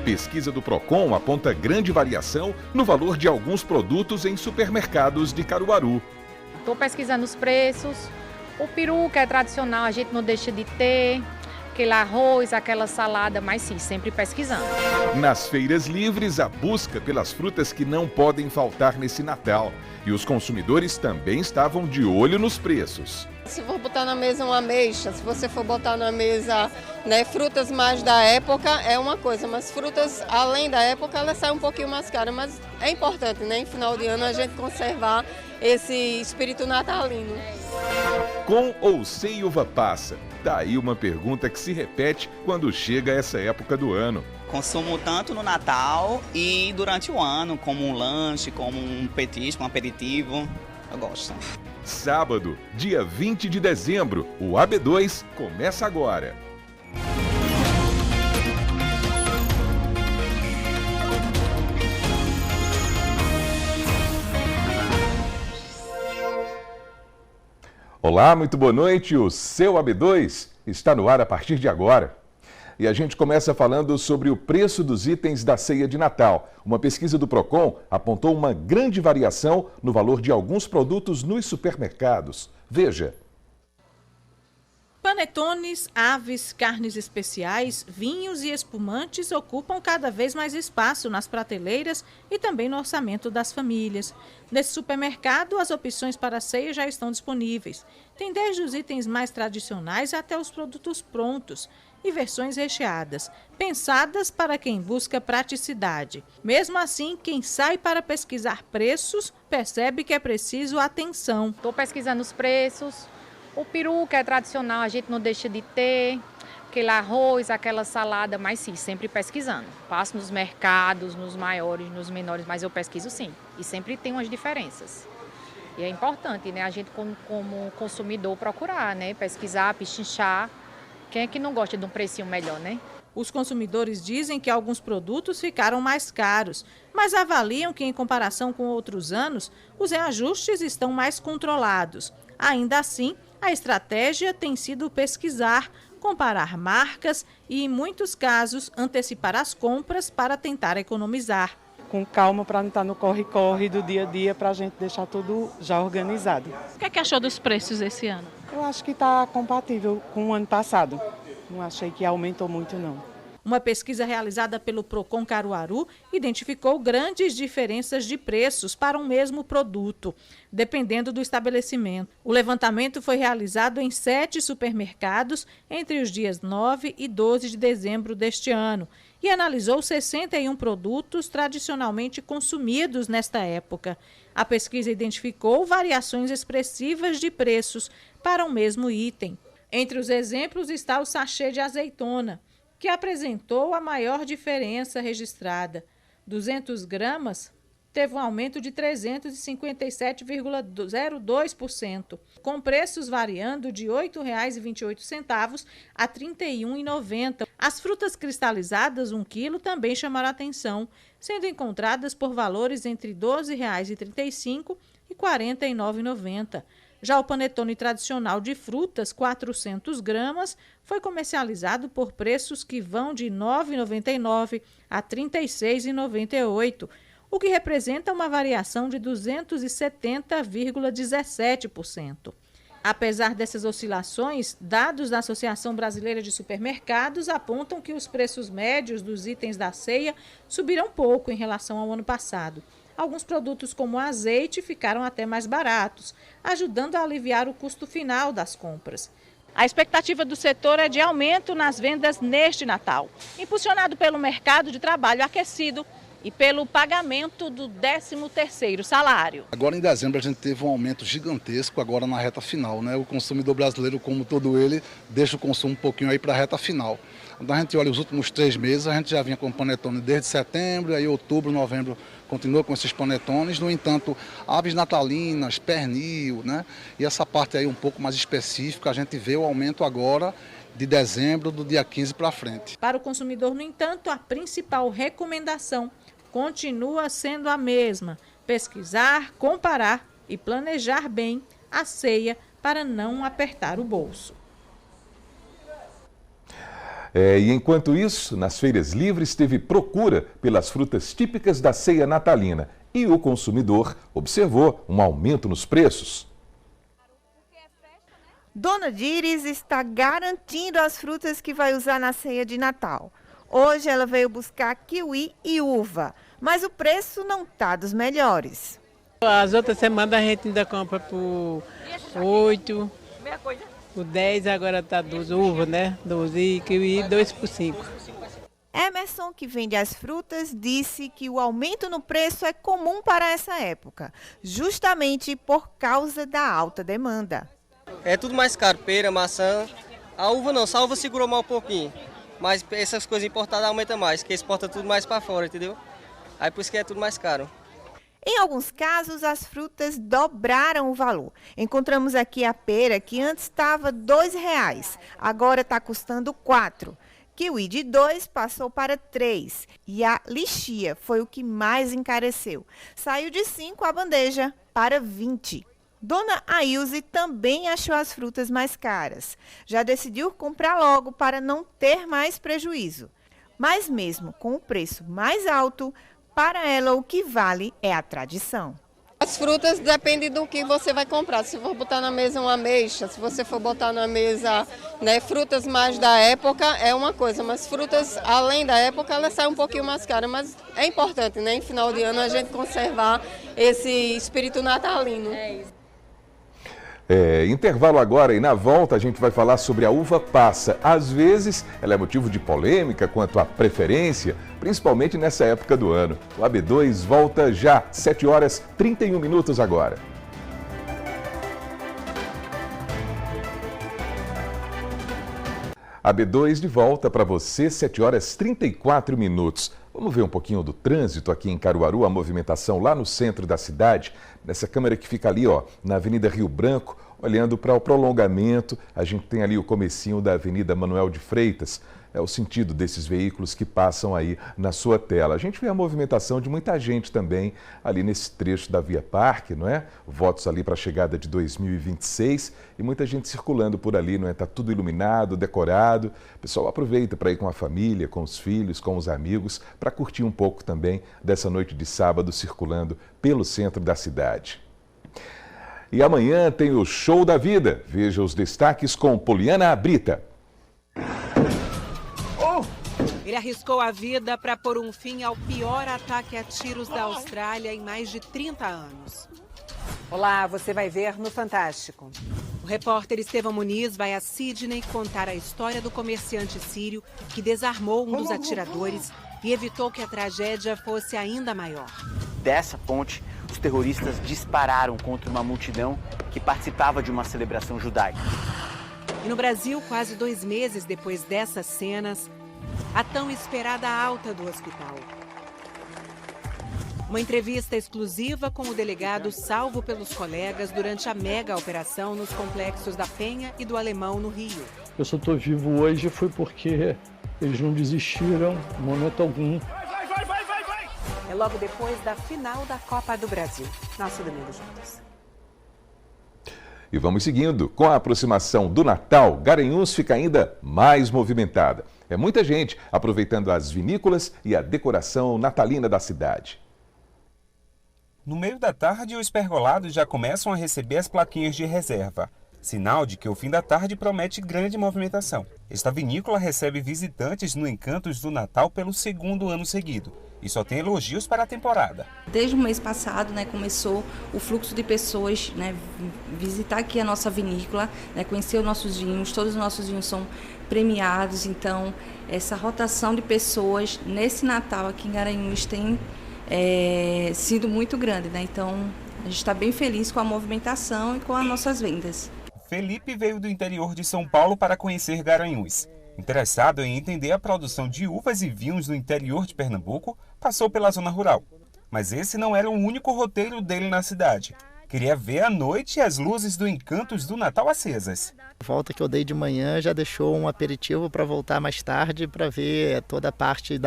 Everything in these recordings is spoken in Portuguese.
Pesquisa do Procon aponta grande variação no valor de alguns produtos em supermercados de Caruaru. Estou pesquisando os preços. O peru, que é tradicional, a gente não deixa de ter. Aquele arroz, aquela salada, mas sim, sempre pesquisando. Nas feiras livres, a busca pelas frutas que não podem faltar nesse Natal. E os consumidores também estavam de olho nos preços. Se for botar na mesa uma ameixa, se você for botar na mesa, né, frutas mais da época, é uma coisa. Mas frutas além da época, elas saem um pouquinho mais caras. Mas é importante, né, em final de ano, a gente conservar esse espírito natalino. Com ou sem uva passa? Daí uma pergunta que se repete quando chega essa época do ano. Consumo tanto no Natal e durante o ano, como um lanche, como um petisco, um aperitivo. Eu gosto. Sábado, dia 20 de dezembro, o AB2 começa agora. Olá, muito boa noite. O seu AB2 está no ar a partir de agora. E a gente começa falando sobre o preço dos itens da ceia de Natal. Uma pesquisa do Procon apontou uma grande variação no valor de alguns produtos nos supermercados. Veja. Panetones, aves, carnes especiais, vinhos e espumantes ocupam cada vez mais espaço nas prateleiras e também no orçamento das famílias. Nesse supermercado, as opções para a ceia já estão disponíveis. Tem desde os itens mais tradicionais até os produtos prontos e versões recheadas, pensadas para quem busca praticidade. Mesmo assim, quem sai para pesquisar preços percebe que é preciso atenção. Estou pesquisando os preços. O peru, que é tradicional, a gente não deixa de ter. Aquele arroz, aquela salada, mas sim, sempre pesquisando. Passo nos mercados, nos maiores, nos menores, mas eu pesquiso sim. E sempre tem umas diferenças. E é importante, né, a gente como consumidor procurar, né, pesquisar, pechinchar. Quem é que não gosta de um precinho melhor, né? Os consumidores dizem que alguns produtos ficaram mais caros, mas avaliam que, em comparação com outros anos, os reajustes estão mais controlados. Ainda assim, a estratégia tem sido pesquisar, comparar marcas e, em muitos casos, antecipar as compras para tentar economizar. Com calma para não estar no corre-corre do dia a dia, para a gente deixar tudo já organizado. O que é que achou dos preços esse ano? Eu acho que está compatível com o ano passado. Não achei que aumentou muito, não. Uma pesquisa realizada pelo Procon Caruaru identificou grandes diferenças de preços para um mesmo produto, dependendo do estabelecimento. O levantamento foi realizado em 7 supermercados entre os dias 9 e 12 de dezembro deste ano e analisou 61 produtos tradicionalmente consumidos nesta época. A pesquisa identificou variações expressivas de preços para o mesmo item. Entre os exemplos está o sachê de azeitona, que apresentou a maior diferença registrada. 200 gramas teve um aumento de 357,02%, com preços variando de R$ 8,28 a R$ 31,90. As frutas cristalizadas, 1 quilo, também chamaram a atenção, sendo encontradas por valores entre R$ 12,35 e R$ 49,90. Já o panetone tradicional de frutas, 400 gramas, foi comercializado por preços que vão de R$ 9,99 a R$ 36,98, o que representa uma variação de 270,17%. Apesar dessas oscilações, dados da Associação Brasileira de Supermercados apontam que os preços médios dos itens da ceia subiram pouco em relação ao ano passado. Alguns produtos, como o azeite, ficaram até mais baratos, ajudando a aliviar o custo final das compras. A expectativa do setor é de aumento nas vendas neste Natal, impulsionado pelo mercado de trabalho aquecido e pelo pagamento do 13º salário. Agora em dezembro a gente teve um aumento gigantesco agora na reta final, né? O consumidor brasileiro, como todo ele, deixa o consumo um pouquinho aí para a reta final. Quando a gente olha os últimos 3 meses, a gente já vinha com panetone desde setembro, aí outubro, novembro continua com esses panetones. No entanto, aves natalinas, pernil, né? E essa parte aí um pouco mais específica, a gente vê o aumento agora de dezembro, do dia 15 para frente. Para o consumidor, no entanto, a principal recomendação continua sendo a mesma: pesquisar, comparar e planejar bem a ceia para não apertar o bolso. E enquanto isso, nas feiras livres teve procura pelas frutas típicas da ceia natalina e o consumidor observou um aumento nos preços. Dona Diris está garantindo as frutas que vai usar na ceia de Natal. Hoje ela veio buscar kiwi e uva, mas o preço não está dos melhores. As outras semanas a gente ainda compra por 8, por 10, agora está 12 uva, né? 12 e kiwi 2 por 5. Emerson, que vende as frutas, disse que o aumento no preço é comum para essa época, justamente por causa da alta demanda. É tudo mais caro, pera, maçã. A uva não, só a uva segurou mal um pouquinho. Mas essas coisas importadas aumentam mais, que exporta tudo mais para fora, entendeu? Aí por isso que é tudo mais caro. Em alguns casos, as frutas dobraram o valor. Encontramos aqui a pera, que antes estava R$ 2,00, agora está custando R$ 4,00. Kiwi de 2 passou para 3 e a lixia foi o que mais encareceu. Saiu de 5 a bandeja para 20. Dona Ailze também achou as frutas mais caras. Já decidiu comprar logo para não ter mais prejuízo. Mas mesmo com o preço mais alto, para ela o que vale é a tradição. As frutas dependem do que você vai comprar. Se for botar na mesa uma ameixa, se você for botar na mesa, né, frutas mais da época, é uma coisa. Mas frutas além da época, elas saem um pouquinho mais caras. Mas é importante, né, em final de ano, a gente conservar esse espírito natalino. Intervalo agora e na volta a gente vai falar sobre a uva passa. Às vezes ela é motivo de polêmica quanto à preferência, principalmente nessa época do ano. O AB2 volta já, 7h31 agora. AB2 de volta para você, 7h34. Vamos ver um pouquinho do trânsito aqui em Caruaru, a movimentação lá no centro da cidade, nessa câmera que fica ali, ó, na Avenida Rio Branco, olhando para o prolongamento. A gente tem ali o comecinho da Avenida Manuel de Freitas. É o sentido desses veículos que passam aí na sua tela. A gente vê a movimentação de muita gente também ali nesse trecho da Via Parque, não é? Votos ali para a chegada de 2026 e muita gente circulando por ali, não é? Tá tudo iluminado, decorado. O pessoal aproveita para ir com a família, com os filhos, com os amigos, para curtir um pouco também dessa noite de sábado circulando pelo centro da cidade. E amanhã tem o Show da Vida. Veja os destaques com Poliana Brita. Ele arriscou a vida para pôr um fim ao pior ataque a tiros da Austrália em mais de 30 anos. Olá, você vai ver no Fantástico. O repórter Estevão Muniz vai a Sydney contar a história do comerciante sírio que desarmou um dos atiradores e evitou que a tragédia fosse ainda maior. Dessa ponte, os terroristas dispararam contra uma multidão que participava de uma celebração judaica. E no Brasil, quase 2 meses depois dessas cenas, a tão esperada alta do hospital. Uma entrevista exclusiva com o delegado salvo pelos colegas durante a mega operação nos complexos da Penha e do Alemão, no Rio. Eu só estou vivo hoje foi porque eles não desistiram em momento algum. É logo depois da final da Copa do Brasil. Nosso domingo juntos. E vamos seguindo. Com a aproximação do Natal, Garanhuns fica ainda mais movimentada. É muita gente aproveitando as vinícolas e a decoração natalina da cidade. No meio da tarde, os pergolados já começam a receber as plaquinhas de reserva. Sinal de que o fim da tarde promete grande movimentação. Esta vinícola recebe visitantes no Encantos do Natal pelo 2º ano seguido. E só tem elogios para a temporada. Desde o mês passado, começou o fluxo de pessoas, visitar aqui a nossa vinícola, conhecer os nossos vinhos. Todos os nossos vinhos são premiados, então essa rotação de pessoas nesse Natal aqui em Garanhuns tem sido muito grande, Então a gente está bem feliz com a movimentação e com as nossas vendas. Felipe veio do interior de São Paulo para conhecer Garanhuns. Interessado em entender a produção de uvas e vinhos no interior de Pernambuco, passou pela zona rural. Mas esse não era o único roteiro dele na cidade. Queria ver a noite e as luzes do Encantos do Natal acesas. A volta que eu dei de manhã já deixou um aperitivo para voltar mais tarde para ver toda a parte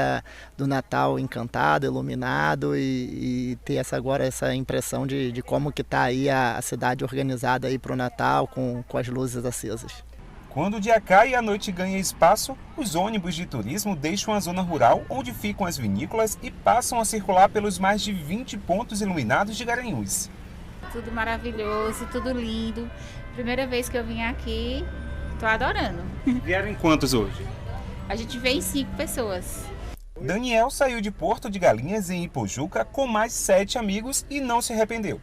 do Natal encantado, iluminado e ter agora essa impressão de como que está aí a cidade organizada aí para o Natal com as luzes acesas. Quando o dia cai e a noite ganha espaço, os ônibus de turismo deixam a zona rural onde ficam as vinícolas e passam a circular pelos mais de 20 pontos iluminados de Garanhuns. Tudo maravilhoso, tudo lindo. Primeira vez que eu vim aqui, tô adorando. Vieram em quantos hoje? A gente veio em 5 pessoas. Daniel saiu de Porto de Galinhas, em Ipojuca, com mais 7 amigos e não se arrependeu.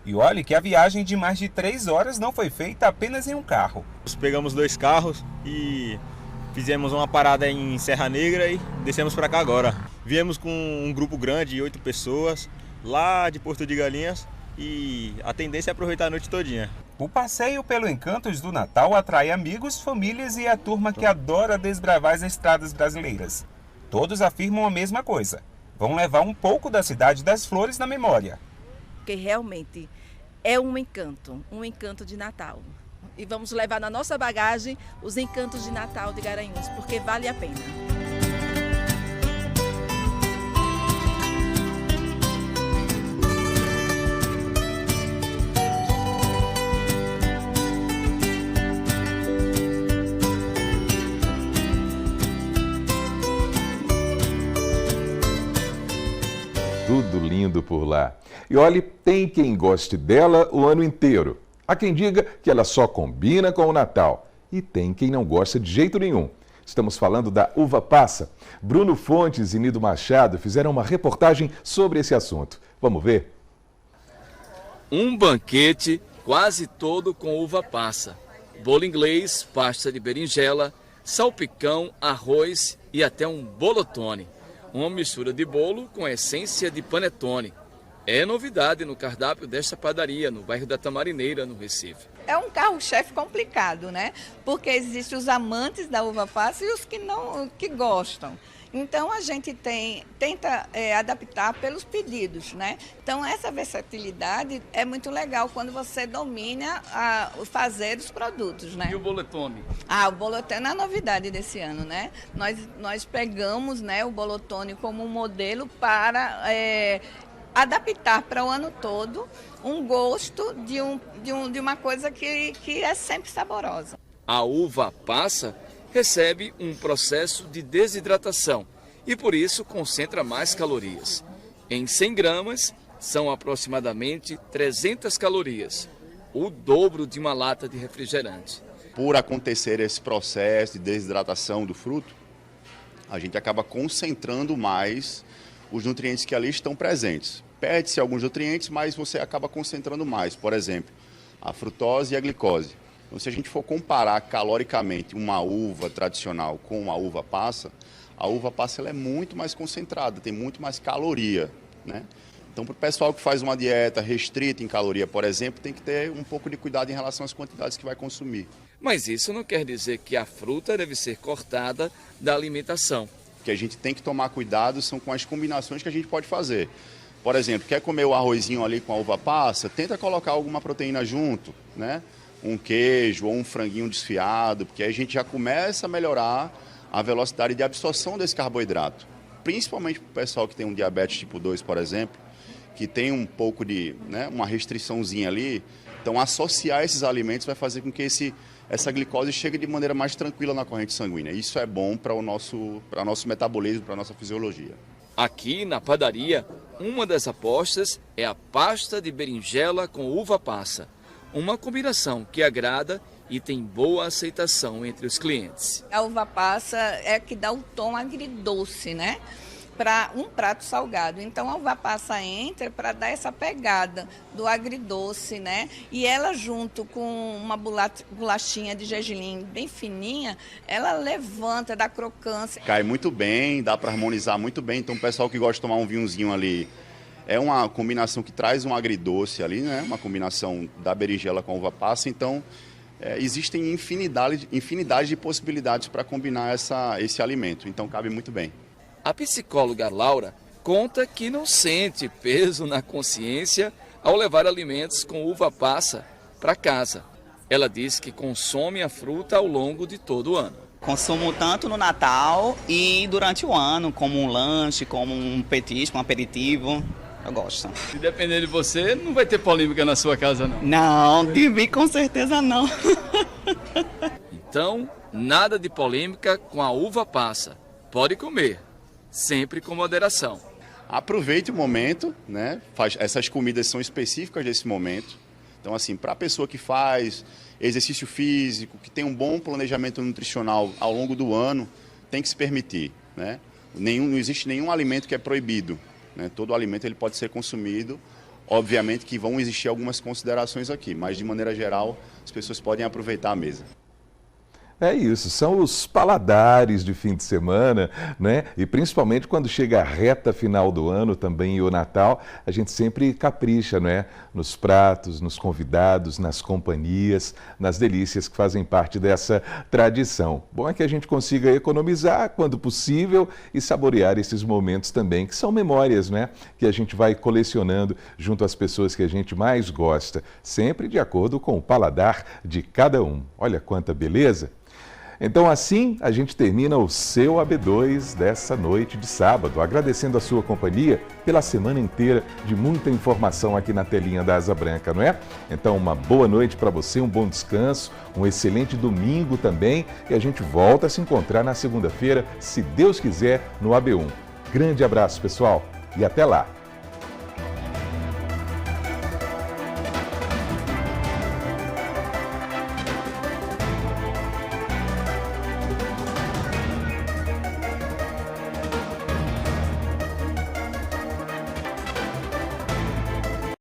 E olhe que a viagem de mais de 3 horas não foi feita apenas em um carro. Nós pegamos 2 carros e fizemos uma parada em Serra Negra e descemos para cá agora. Viemos com um grupo grande, 8 pessoas, lá de Porto de Galinhas, e a tendência é aproveitar a noite todinha. O passeio pelo Encantos do Natal atrai amigos, famílias e a turma que adora desbravar as estradas brasileiras. Todos afirmam a mesma coisa. Vão levar um pouco da Cidade das Flores na memória. Porque realmente é um encanto de Natal. E vamos levar na nossa bagagem os encantos de Natal de Garanhuns, porque vale a pena. Tudo lindo por lá. E olhe, tem quem goste dela o ano inteiro. Há quem diga que ela só combina com o Natal. E tem quem não gosta de jeito nenhum. Estamos falando da uva passa. Bruno Fontes e Nido Machado fizeram uma reportagem sobre esse assunto. Vamos ver? Um banquete quase todo com uva passa. Bolo inglês, pasta de berinjela, salpicão, arroz e até um bolotone. Uma mistura de bolo com essência de panetone. É novidade no cardápio desta padaria, no bairro da Tamarineira, no Recife. É um carro-chefe complicado, né? Porque existem os amantes da uva passa e os que gostam. Então a gente tenta adaptar pelos pedidos, né? Então essa versatilidade é muito legal quando você domina o fazer dos produtos, né? E o bolotone? O bolotone é a novidade desse ano, né? Nós pegamos, né, o bolotone como um modelo para adaptar para o ano todo um gosto de uma coisa que é sempre saborosa. A uva passa recebe um processo de desidratação e por isso concentra mais calorias. Em 100 gramas são aproximadamente 300 calorias, o dobro de uma lata de refrigerante. Por acontecer esse processo de desidratação do fruto, a gente acaba concentrando mais os nutrientes que ali estão presentes. Perde-se alguns nutrientes, mas você acaba concentrando mais. Por exemplo, a frutose e a glicose. Então, se a gente for comparar caloricamente uma uva tradicional com a uva passa ela é muito mais concentrada, tem muito mais caloria, né? Então, para o pessoal que faz uma dieta restrita em caloria, por exemplo, tem que ter um pouco de cuidado em relação às quantidades que vai consumir. Mas isso não quer dizer que a fruta deve ser cortada da alimentação. O que a gente tem que tomar cuidado são com as combinações que a gente pode fazer. Por exemplo, quer comer o arrozinho ali com a uva passa, tenta colocar alguma proteína junto, né? Um queijo ou um franguinho desfiado, porque aí a gente já começa a melhorar a velocidade de absorção desse carboidrato. Principalmente para o pessoal que tem um diabetes tipo 2, por exemplo, que tem um pouco de, né, uma restriçãozinha ali. Então, associar esses alimentos vai fazer com que essa glicose chegue de maneira mais tranquila na corrente sanguínea. Isso é bom para o nosso metabolismo, para a nossa fisiologia. Aqui na padaria, uma das apostas é a pasta de berinjela com uva passa. Uma combinação que agrada e tem boa aceitação entre os clientes. A uva passa é que dá o tom agridoce, né? Para um prato salgado. Então a uva passa entra para dar essa pegada do agridoce, né? E ela junto com uma bolachinha de gergelim bem fininha, ela levanta, dá crocância. Cai muito bem, dá para harmonizar muito bem. Então o pessoal que gosta de tomar um vinhozinho ali, é uma combinação que traz um agridoce ali, né? Uma combinação da berinjela com a uva passa. Então existem infinidade de possibilidades para combinar esse alimento. Então cabe muito bem. A psicóloga Laura conta que não sente peso na consciência ao levar alimentos com uva passa para casa. Ela diz que consome a fruta ao longo de todo o ano. Consumo tanto no Natal e durante o ano, como um lanche, como um petisco, um aperitivo. Eu gosto. Se depender de você, não vai ter polêmica na sua casa, não? Não, de mim com certeza não. Então, nada de polêmica com a uva passa. Pode comer, sempre com moderação. Aproveite o momento, né? Essas comidas são específicas desse momento. Então, assim, para a pessoa que faz exercício físico, que tem um bom planejamento nutricional ao longo do ano, tem que se permitir, né? Não existe nenhum alimento que é proibido, né? Todo alimento ele pode ser consumido. Obviamente que vão existir algumas considerações aqui, mas de maneira geral as pessoas podem aproveitar a mesa. É isso, são os paladares de fim de semana, né? E principalmente quando chega a reta final do ano também e o Natal, a gente sempre capricha, né? Nos pratos, nos convidados, nas companhias, nas delícias que fazem parte dessa tradição. Bom é que a gente consiga economizar quando possível e saborear esses momentos também, que são memórias, né? Que a gente vai colecionando junto às pessoas que a gente mais gosta, sempre de acordo com o paladar de cada um. Olha quanta beleza! Então assim a gente termina o seu AB2 dessa noite de sábado, agradecendo a sua companhia pela semana inteira de muita informação aqui na telinha da Asa Branca, não é? Então uma boa noite para você, um bom descanso, um excelente domingo também e a gente volta a se encontrar na segunda-feira, se Deus quiser, no AB1. Grande abraço pessoal e até lá!